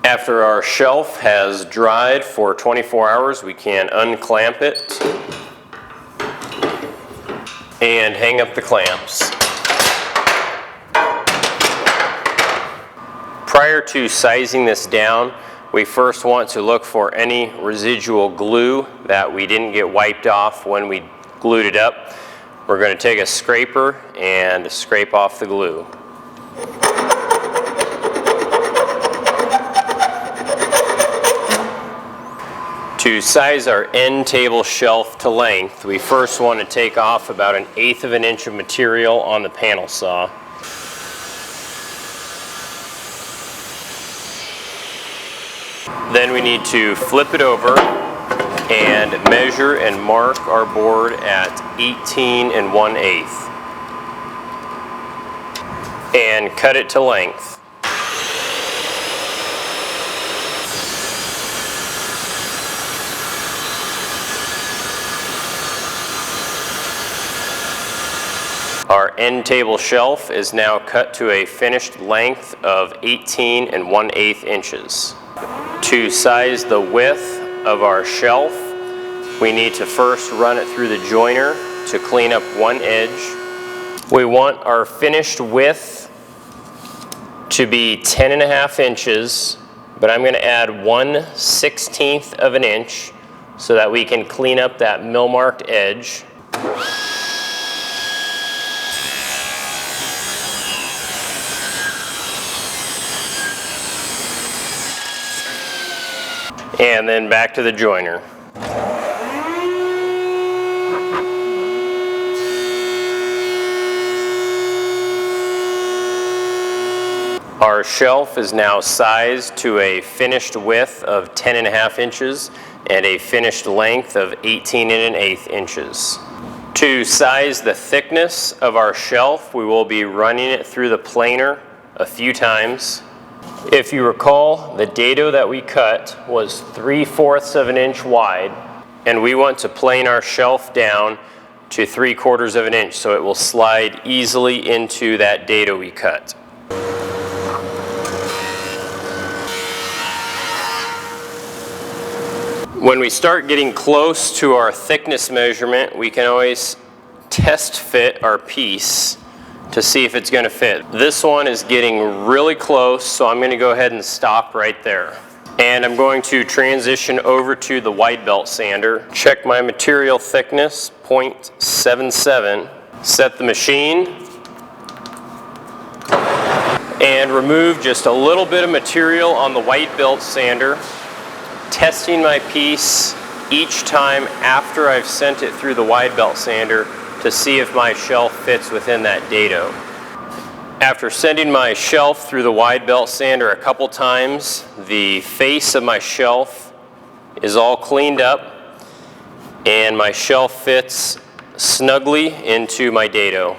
After our shelf has dried for 24 hours, we can unclamp it and hang up the clamps. Prior to sizing this down, we first want to look for any residual glue that we didn't get wiped off when we glued it up. We're going to take a scraper and scrape off the glue. To size our end table shelf to length, we first want to take off about 1/8 of an inch of material on the panel saw. Then we need to flip it over and measure and mark our board at 18 1/8 and cut it to length. Our end table shelf is now cut to a finished length of 18 1/8 inches. To size the width of our shelf, we need to first run it through the joiner to clean up one edge. We want our finished width to be 10 1/2 inches, but I'm going to add 1/16 of an inch so that we can clean up that mill marked edge. And then back to the joiner. Our shelf is now sized to a finished width of 10 1/2 inches and a finished length of 18 1/8 inches. To size the thickness of our shelf, we will be running it through the planer a few times. If you recall, the dado that we cut was 3/4 of an inch wide, and we want to plane our shelf down to 3/4 of an inch so it will slide easily into that dado we cut. When we start getting close to our thickness measurement, we can always test fit our piece to see if it's going to fit. This one is getting really close, so I'm going to go ahead and stop right there. And I'm going to transition over to the wide belt sander. Check my material thickness, 0.77. Set the machine and remove just a little bit of material on the wide belt sander. Testing my piece each time after I've sent it through the wide belt sander to see if my shelf fits within that dado. After sending my shelf through the wide belt sander a couple times, the face of my shelf is all cleaned up and my shelf fits snugly into my dado.